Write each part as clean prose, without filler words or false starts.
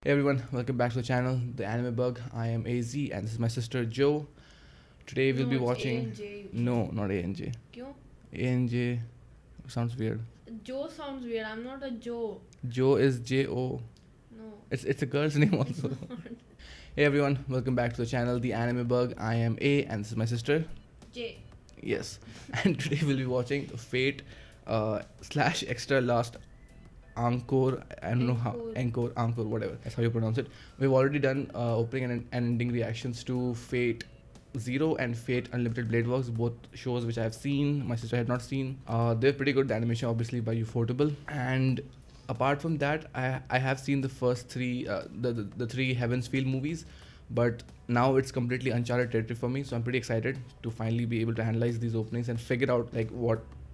Hey everyone, welcome back to the channel, The Anime Bug. I am AZ and this is my sister Jo. Today we'll No, be it's watching. ANJ. No, not ANJ. क्यों? ANJ sounds weird. Joe sounds weird. I'm not a Joe. Jo is JO. No. It's a girl's name It's also. not. Hey everyone, welcome back to the channel, The Anime Bug. I am A and this is my sister. J. Yes, and today we'll be watching Fate slash Extra Last Encore. I don't know how. Encore, whatever. That's how you pronounce it. We've already done opening and ending reactions to Fate Zero and Fate Unlimited Blade Works, both shows which I have seen. My sister had not seen. They're pretty good. The animation, obviously, by Ufotable. And apart from that, I have seen the first three, the three Heaven's Feel movies, but now it's completely uncharted territory for me. So I'm pretty excited to finally be able to analyze these openings and figure out like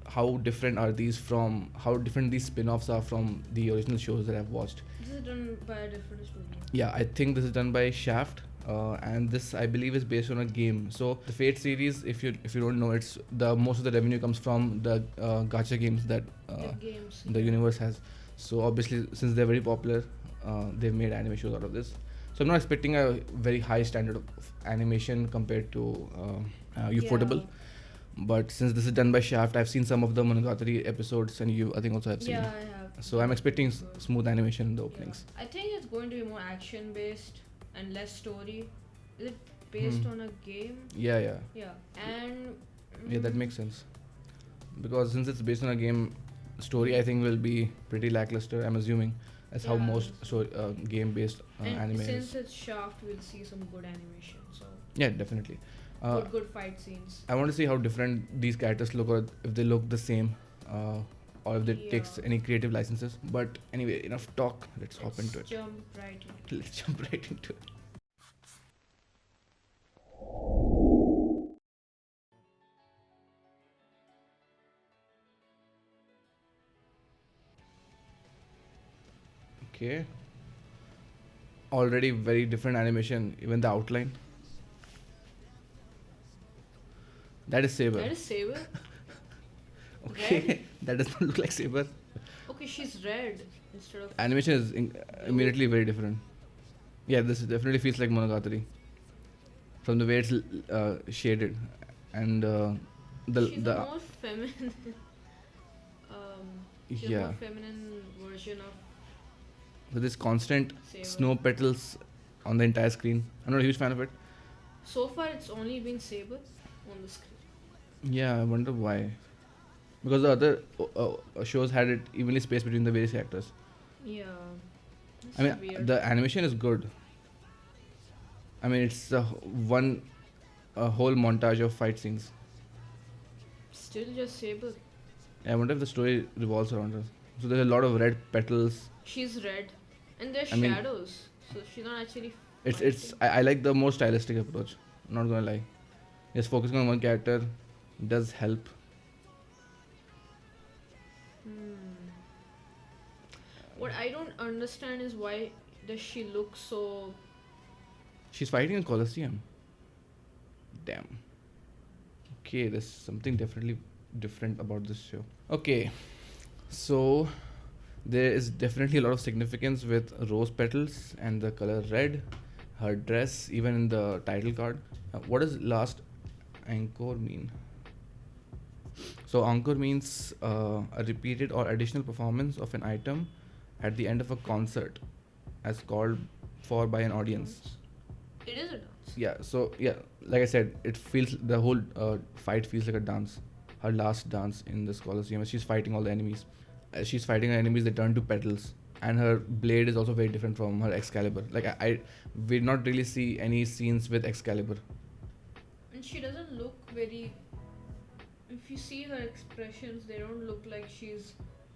how different are these from how different these spin-offs are from the original shows that I've watched. This is done by a different studio. Yeah, I think this is done by Shaft, and this I believe is based on a game. So the Fate series, if you don't know, it's the most of the revenue comes from the gacha games that the universe has. So obviously, since they're very popular, they've made anime shows out of this. So I'm not expecting a very high standard of animation compared to Ufotable. Yeah. But since this is done by Shaft, I've seen some of the Monogatari episodes, and you, I think, also have seen. Yeah, I have. So I'm expecting smooth animation in the openings. Yeah. I think it's going to be more action based and less story. Is it based on a game? Yeah. Yeah. And. Yeah, that makes sense. Because since it's based on a game, story I think will be pretty lackluster. I'm assuming that's how most game-based anime since is. it's Shaft, we'll see some good animation. So. Yeah, definitely. Good fight scenes. I want to see how different these characters look, or if they look the same, or if they takes any creative licenses. But anyway, enough talk. Let's hop into it. Jump right in. Let's jump right into it. Okay. Already very different animation, even the outline. That is Saber. That is Saber. Okay, Red? that does not look like Saber. Okay, she's red instead of. Animation is immediately very different. Yeah, this definitely feels like Monogatari from the way it's shaded, and She's the a more feminine. She's a yeah. more feminine version of. With this constant Saber. snow petals on the entire screen. I'm not a huge fan of it. So far, it's only been Saber on the screen. Yeah, I wonder why. Because the other shows had it evenly spaced between the various actors. Yeah. I mean, weird. the animation is good. I mean, it's a whole montage of fight scenes. Still just Saber. I wonder if the story revolves around her. So there's a lot of red petals. She's red, and there's I mean, shadows, so she's not actually. It's I like the more stylistic approach. I'm not gonna lie. Just focusing on one character does help. What I don't understand is why does she look so. She's fighting in Colosseum. Damn. Okay, there's something definitely different about this show. Okay, so there is definitely a lot of significance with rose petals and the color red, her dress, even in the title card. What does last encore mean? So encore means a repeated or additional performance of an item at the end of a concert as called for by an audience. It is a dance. Yeah, so yeah, like I said, it feels the whole fight feels like a dance. Her last dance in this Colosseum as she's fighting all the enemies. As she's fighting her enemies, they turn to petals, and her blade is also very different from her Excalibur. Like I we not really see any scenes with Excalibur. And she doesn't look very. If you see her expressions, they don't look like she's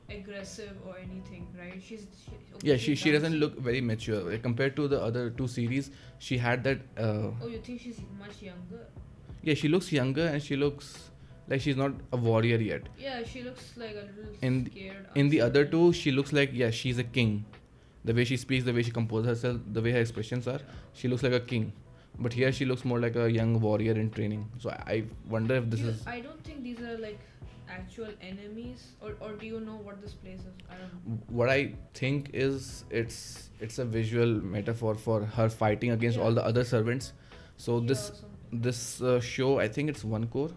aggressive or anything, right? She doesn't look very mature like, compared to the other two series. She had that. Oh, you think she's much younger? Yeah, she looks younger and she looks like she's not a warrior yet. Yeah, she looks like a little scared. In the other two, she looks like she's a king. The way she speaks, the way she composes herself, the way her expressions are, she looks like a king. But here she looks more like a young warrior in training. So I wonder if this is I don't think these are like actual enemies, or do you know what this place is? I don't know. what I think is it's a visual metaphor for her fighting against all the other servants. So Yeah, this or something. this show, I think it's one core.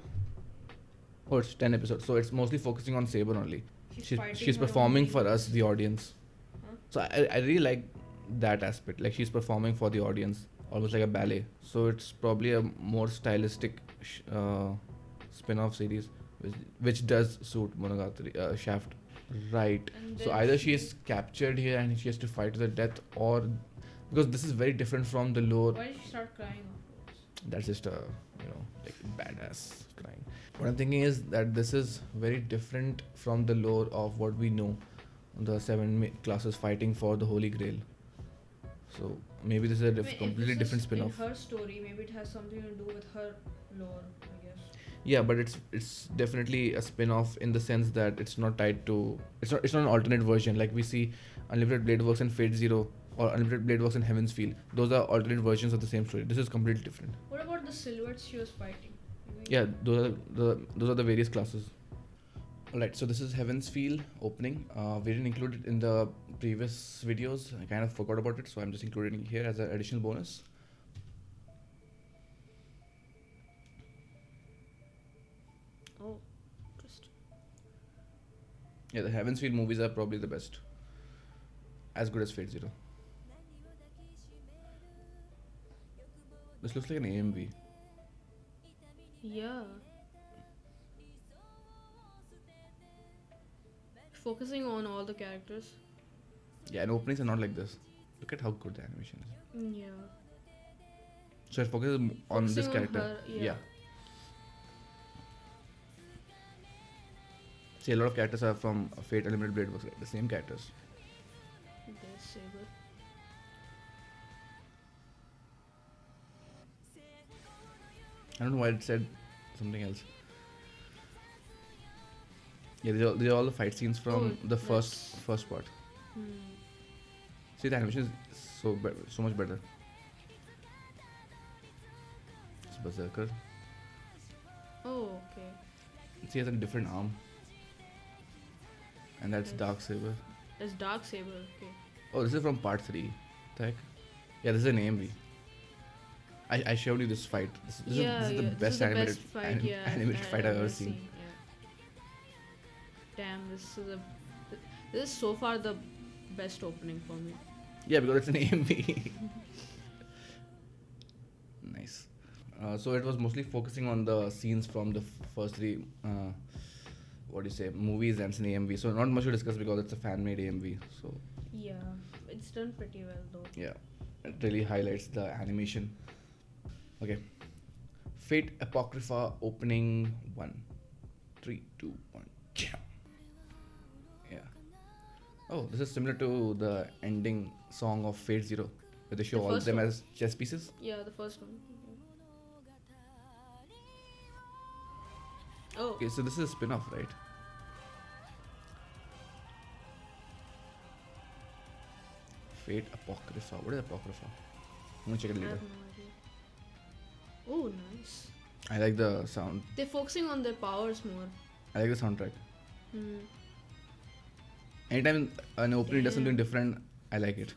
Oh, it's 10 episodes. So it's mostly focusing on Saber only. Fighting She's her own performing for us, demons. the audience. Huh? So I really like that aspect. Like she's performing for the audience, almost like a ballet. So it's probably a more stylistic spin-off series, which does suit Monogatari Shaft. Right. And So then either she is captured here and she has to fight to the death, or because this is very different from the lore. Why did she start crying afterwards? That's just a like badass crying. What I'm thinking is that this is very different from the lore of what we know, the seven classes fighting for the Holy Grail. So maybe this is a I mean, if completely this different is spin-off. in her story, maybe it has something to do with her lore, I guess. Yeah, but it's definitely a spin-off in the sense that it's not tied to. It's not an alternate version like we see. Unlimited Blade works in Fate Zero or Unlimited Blade works in Heaven's Field. Those are alternate versions of the same story. This is completely different. What about the silhouettes she was fighting? Yeah, those are the various classes. Alright, so this is Heaven's Field opening. We didn't include it in the previous videos. I kind of forgot about it, so I'm just including it here as an additional bonus. Oh, interesting. Yeah, the Heaven's Field movies are probably the best. As good as Fate Zero. This looks like an AMV. Yeah. Focusing on all the characters. Yeah, and openings are not like this. Look at how good the animation is. Yeah. So it focuses on this Focusing on character. her, yeah. See, a lot of characters are from Fate Unlimited Blade works, like the same characters. There's Saber. I don't know why it said something else. Yeah, these are all the fight scenes from the first part. See, the animation is so much better. It's Berserker. Oh, okay. See, he has a different arm. And that's Yes. Dark Saber. It's Dark Saber, okay. Oh, this is from part 3. The heck? Yeah, this is an AMV. I showed you this fight. This is the best animated animated fight I've ever seen. Yeah. Damn, this is so far the best opening for me. Yeah, because it's an AMV. Nice. So it was mostly focusing on the scenes from the first 3, movies, and it's an AMV. So not much to discuss because it's a fan-made AMV. So Yeah, it's done pretty well though. yeah, it really highlights the animation. Okay. Fate Apocrypha Opening 1. 3, 2, 1. Yeah. Oh, this is similar to the ending song of Fate Zero, where they show The all of first them one. as chess pieces. Yeah, the first one. Oh, Okay, so this is a spin-off, right? Fate Apocrypha. What is Apocrypha? I'm gonna check it I later. have no idea. Oh, nice. I like the sound. They're focusing on their powers more. I like the soundtrack. Hmm. Anytime an opening does something Damn. different, I like it.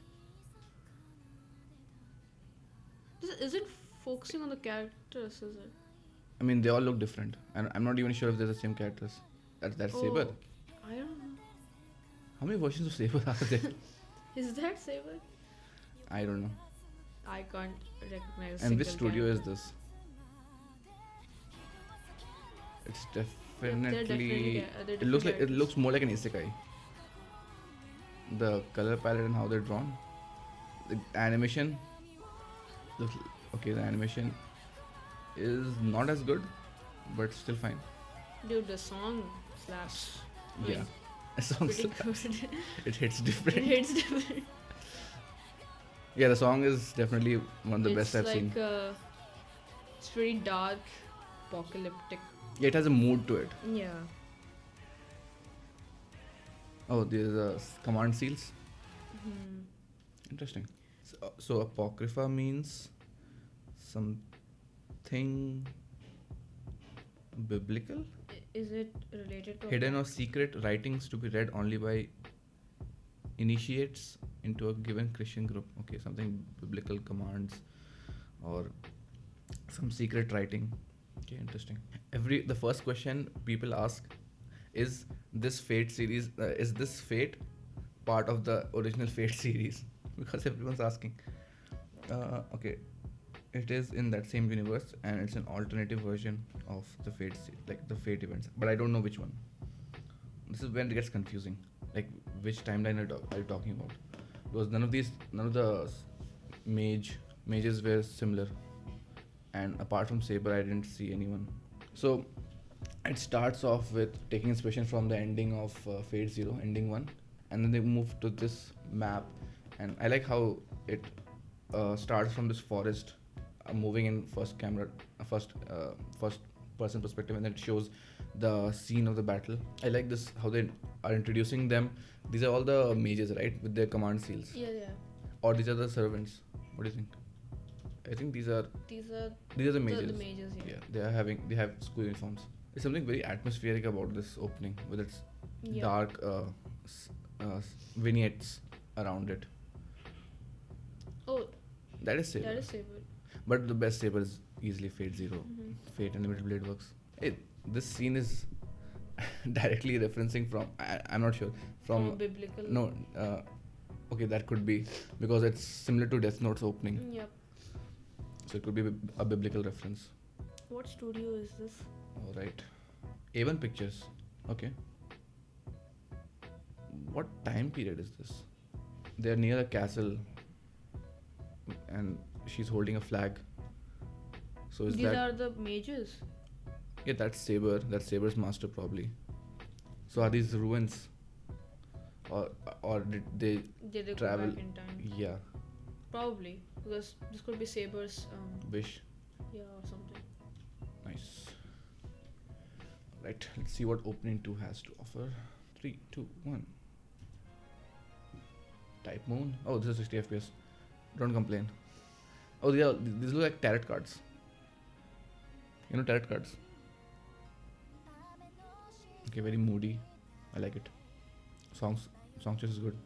This isn't focusing on the characters, is it? I mean, they all look different, and I'm not even sure if they're the same characters. That's Saber. I don't know. How many versions of Saber are there? Is that Saber? I don't know. I can't recognize. And which single studio is character. this? It's They're definitely. they're It looks like it characters. looks more like an isekai. The color palette and how they're drawn. The animation. Looks okay. The animation is not as good, but still fine. Dude, the song slaps. I Yeah, mean, it sounds. pretty good. It hits It different. hits different. Yeah, the song is definitely one of the It's best I've like seen. It's pretty dark, apocalyptic. Yeah, it has a mood to it. Yeah. Oh, there's command seals. Hmm. Interesting. So Apocrypha means something biblical. Is it related to Hidden or secret writings to be read only by initiates into a given Christian group. Okay, something biblical commands or some secret writing. Okay, interesting. The first question people ask is this Fate series is this Fate part of the original Fate series? Because everyone's asking. Okay, it is in that same universe and it's an alternative version of the like the Fate events, but I don't know which one. This is when it gets confusing. Like which timeline are you talking about? Because none of the mages were similar, and apart from Saber, I didn't see anyone. So it starts off with taking inspiration from the ending of Fate Zero, ending one, and then they move to this map, and I like how it starts from this forest, moving in first person perspective, and then it shows the scene of the battle. I like this how they are introducing them. These are all the mages, right, with their command seals. Yeah. Or these are the servants. What do you think? I think these are the mages. The mages, yeah. They have school uniforms. There's something very atmospheric about this opening with its Yeah. dark vignettes around it. Oh, That is Saber. that is Saber. But the best Saber is easily Fate Zero. Mhm. Fate Unlimited Blade Works. Hey, this scene is directly referencing from I'm not sure from biblical. no. Okay, that could be because it's similar to Death Note's opening, Yep. so it could be a biblical reference. What studio is this? All right, A1 Pictures. Okay. What time period is this? They're near a castle, and she's holding a flag. So is These that? are the mages. Yeah, that's Saber. That's Saber's master probably. So are these ruins, or did they Did they travel? go back in time? Yeah, Probably, because this could be Saber's wish. yeah, or something. Nice. Right. Let's see what opening 2 has to offer. 3, 2, 1. Type Moon. Oh, this is 60 FPS. Don't complain. Oh, yeah. These look like tarot cards. You know tarot cards. Okay, very moody. I like it. Song choice is good.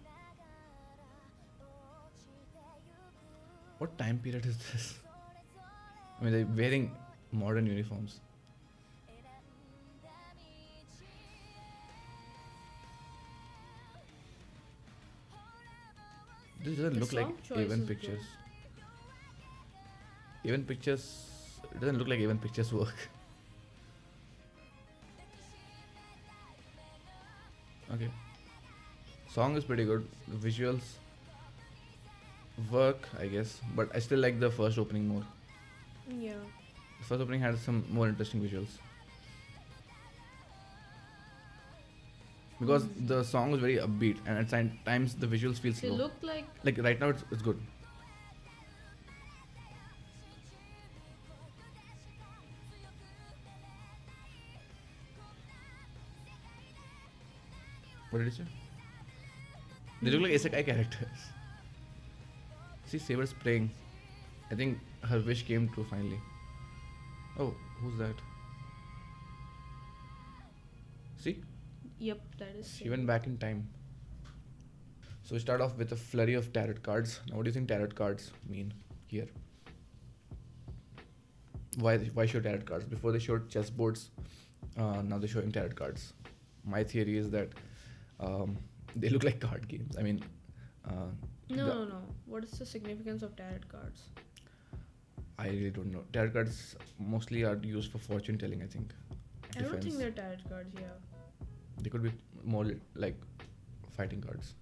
What time period is this? I mean, they're wearing modern uniforms. This doesn't The look like song choice Even is Pictures. Even Pictures. It doesn't look like Even Pictures work. Okay. Song is pretty good. The visuals work, I guess, but I still like the first opening more. Yeah. The first opening had some more interesting visuals. Because the song was very upbeat, and at times the visuals feel They slow. look like Like right now, it's good. What did you say? They look like isekai characters. See, Saber's praying. I think her wish came true finally. Oh, who's that? See? yep, that is She went back in time. So we start off with a flurry of tarot cards. Now, what do you think tarot cards mean here? Why show tarot cards? Before they showed chessboards, now they're showing tarot cards. My theory is that they look like card games. I mean, No. What is the significance of tarot cards? I really don't know. Tarot cards mostly are used for fortune telling, I think. I don't think they're tarot cards, yeah. They could be more like fighting cards.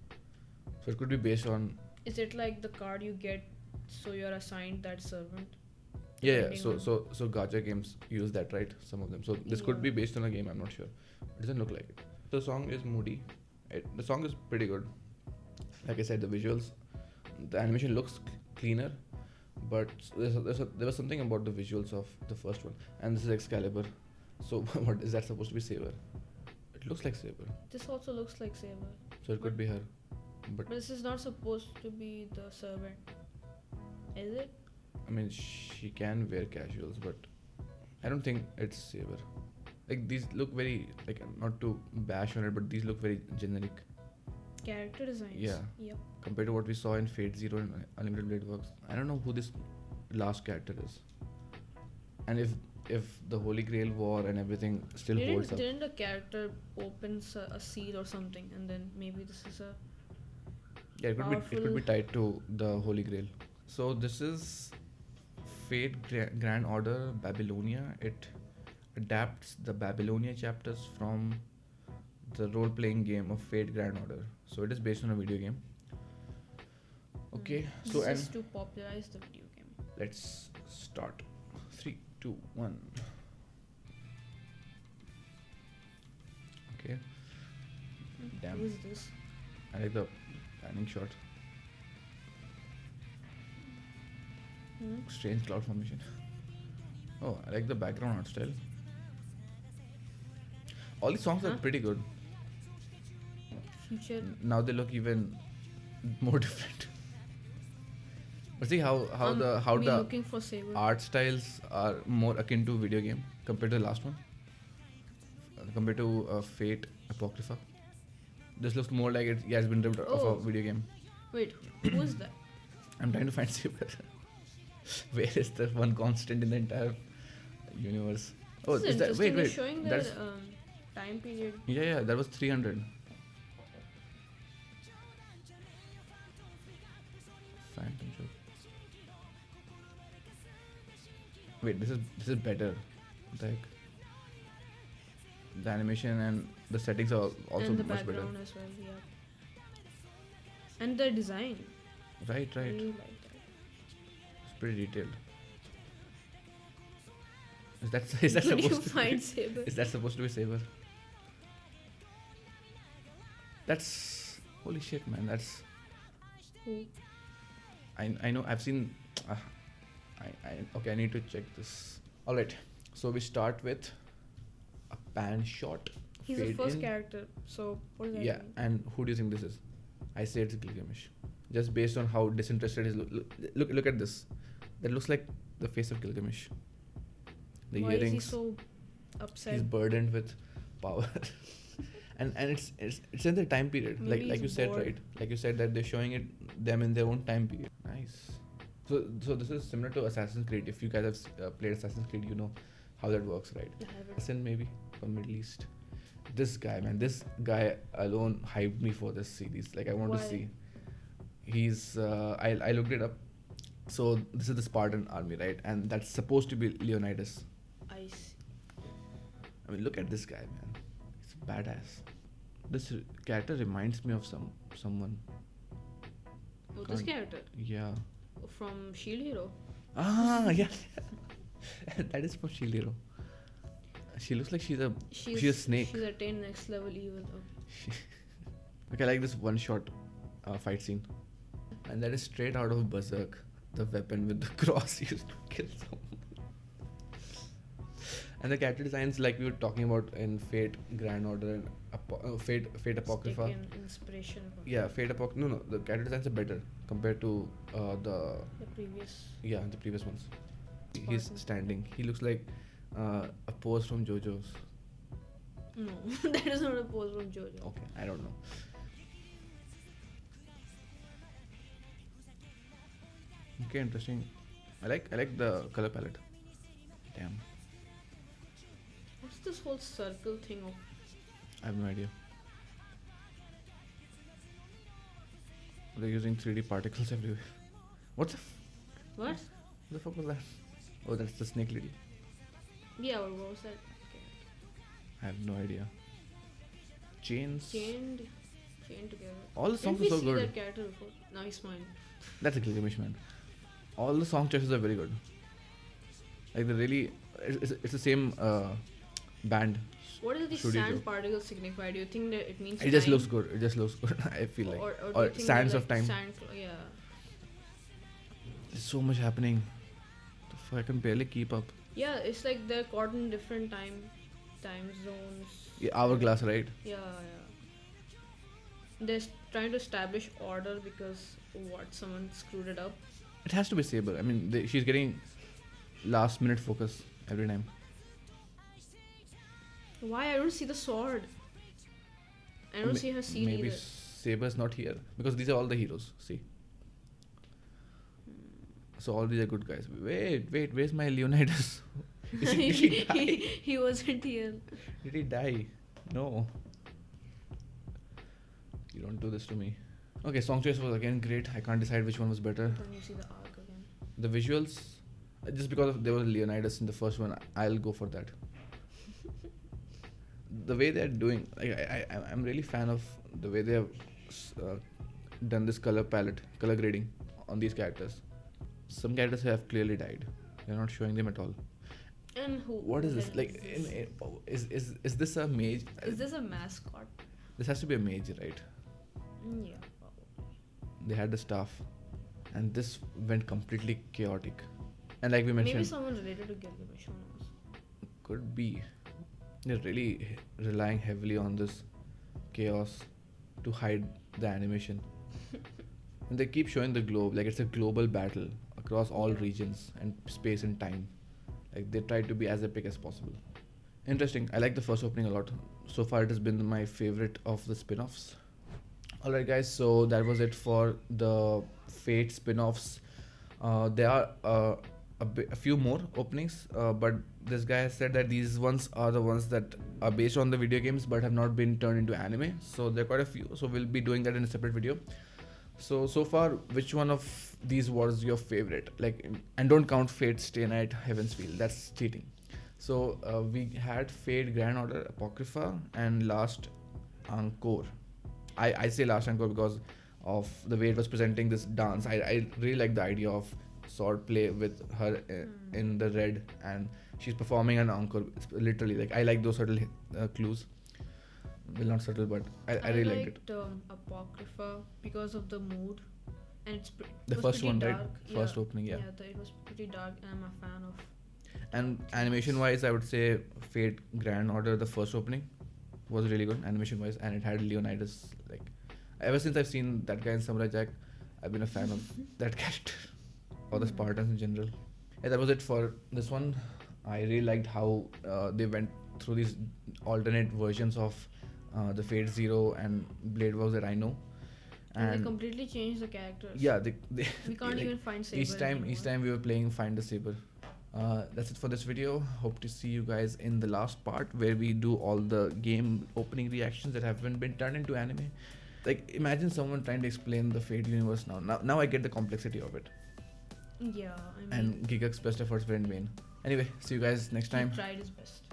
So it could be based on. Is it like the card you get so you're assigned that servant? Yeah. Depending So gacha games use that, right? Some of them. So this could be Yeah. based on a game. I'm not sure. It doesn't look like it. The song is moody. The song is pretty good. Like I said, the visuals, the animation looks cleaner, but there was something about the visuals of the first one. And this is Excalibur. So what is that supposed to be? Saber. It looks like Saber. This also looks like Saber. So it could be her. But But this is not supposed to be the servant. Is it? I mean, she can wear casuals, but I don't think it's saber. Like these look very like not to bash on it, but these look very generic Character designs. Yeah. Yep. compared to what we saw in Fate Zero and Unlimited Blade Works. I don't know who this last character is, and if the Holy Grail War and everything still holds up. Didn't a character opens a seal or something, and then maybe this is a Yeah, it could be tied to the Holy Grail. So this is Fate Grand Order Babylonia. It adapts the Babylonia chapters from the role-playing game of Fate Grand Order. So it is based on a video game. Okay, so this and is to popularize the video game. let's start. 3, 2, 1. Okay. Damn. Who is this? I like the panning shot. Strange cloud formation. Oh, I like the background art style. All these songs are pretty good. Future. Now they look even more different. But see how the looking for saber. art styles are more akin to video game compared to the last one. Compared to Fate Apocrypha. This looks more like it has been ripped off a video game. Wait, who is that? I'm trying to find Saber. Where is the one constant in the entire universe? Oh, This is that interesting. wait? They're showing the That's time period. yeah. That was 300. Phantom Joke. Wait, this is better. What the heck? The animation and the settings are also and the much better. background as well, yeah. And the design. Right. I really like that. It's pretty detailed. Is that Where do supposed you to find be? saber? Is that supposed to be Saber? That's holy shit, man. That's Who? I know. I've seen. Okay. I need to check this. All right. So we start with a pan shot. He's the fade first in. character. So what does that Yeah. mean? And who do you think this is? I say it's Gilgamesh. Just based on how disinterested he is. Look at this. That looks like the face of Gilgamesh. The Why earrings. is he so upset? He's burdened with power. and it's in their time period. Maybe like you he's said, bored. right? Like you said that they're showing them in their own time period. Nice. So this is similar to Assassin's Creed. If you guys have played Assassin's Creed, you know how that works, right? I haven't. Assassin maybe from Middle East. This guy, man, this guy alone hyped me for this series. Like I want to Why? see. He's I looked it up. So this is the Spartan army, right? And that's supposed to be Leonidas. I see. I mean, look at this guy, man. He's badass. This character reminds me of someone. Oh, this Can't- character Yeah. from Shield Hero. Ah, yeah. That is from Shield Hero. She looks like she's a snake. She's attained next level evil. Oh. Okay, I like this one shot fight scene. And that is straight out of Berserk. The weapon with the cross used to kill someone. And the character designs, like we were talking about in Fate Grand Order and Fate Apocrypha. Taken inspiration from Yeah, Fate Apocrypha. No, the character designs are better compared to the the previous ones. He's Spartan. standing. He looks like a pose from JoJo's. No, that is not a pose from JoJo. Okay, I don't know. Okay, interesting. I like the color palette. Damn, What's this whole circle thing of? I have no idea. They're using 3D particles everywhere. What What? the fuck was that? Oh, that's the snake lady. Yeah, what was that? Okay. I have no idea. Chains. Chained together. All the songs Didn't we are so see good. that character before? Now he's mine. That's a Gilgamesh, man. All the song choices are very good. Like they really, it's the same band. What does the Studio sand Joe. particle signify? Do you think that it means It just time? looks good. It just looks good. I feel like. Or do you Or think sands they're of time. yeah. There's so much happening. The fuck, I can barely keep up. Yeah, it's like they're caught in different time zones. Yeah, hourglass, right? Yeah. They're trying to establish order because someone screwed it up. It has to be Saber. I mean, she's getting last minute focus every time. Why? I don't see the sword. I don't see her scene Maybe either. Saber's not here because these are all the heroes. See. So all these are good guys. Wait, where's my Leonidas? Did he die? He wasn't here. Did he die? No. You don't do this to me. Okay, song choice was again great. I can't decide which one was better. Then you see the arc again. The visuals, just because there was Leonidas in the first one, I'll go for that. The way they're doing, I'm really fan of the way they have done this color palette, color grading on these characters. Some characters have clearly died. They're not showing them at all. And who? What is this? Like, is this a mage? Is this a mascot? This has to be a mage, right? Yeah. They had the staff, and this went completely chaotic. And like we mentioned, Maybe someone related to Gilgamesh. Who knows? could be. They're really relying heavily on this chaos to hide the animation. And they keep showing the globe, like it's a global battle across all regions and space and time. Like they try to be as epic as possible. Interesting. I like the first opening a lot. So far it has been my favorite of the spin-offs. Alright guys, so that was it for the Fate spin-offs. There are a few more openings, but this guy has said that these ones are the ones that are based on the video games but have not been turned into anime. So there are quite a few, so we'll be doing that in a separate video. So far, which one of these was your favorite? Like, and don't count Fate Stay Night Heaven's Feel, that's cheating. So we had Fate Grand Order Apocrypha and Last Encore. I say Last Encore because of the way it was presenting this dance. I really like the idea of sword play with her in the red, and she's performing an encore. It's literally, like, I like those subtle clues. Well, not subtle, but I really liked it. Apocrypha because of the mood, and it The was first pretty one, dark. right? First opening, yeah. It was pretty dark, and I'm a fan of. And animation wise, I would say Fate Grand Order, the first opening, was really good animation wise, and it had Leonidas. Like, ever since I've seen that guy in Samurai Jack, I've been a fan of that character, or the Spartans in general. Yeah, that was it for this one. I really liked how they went through these alternate versions of the Fate Zero and Blade Wars that I know. And they completely changed the characters. Yeah, we can't like, even find Saber each time we were playing Find the Saber. That's it for this video. Hope to see you guys in the last part where we do all the game opening reactions that haven't been turned into anime. Like, imagine someone trying to explain the Fate universe now I get the complexity of it. Yeah, I mean, And Gigak's best efforts were in vain. Anyway, see you guys next time. he tried his best.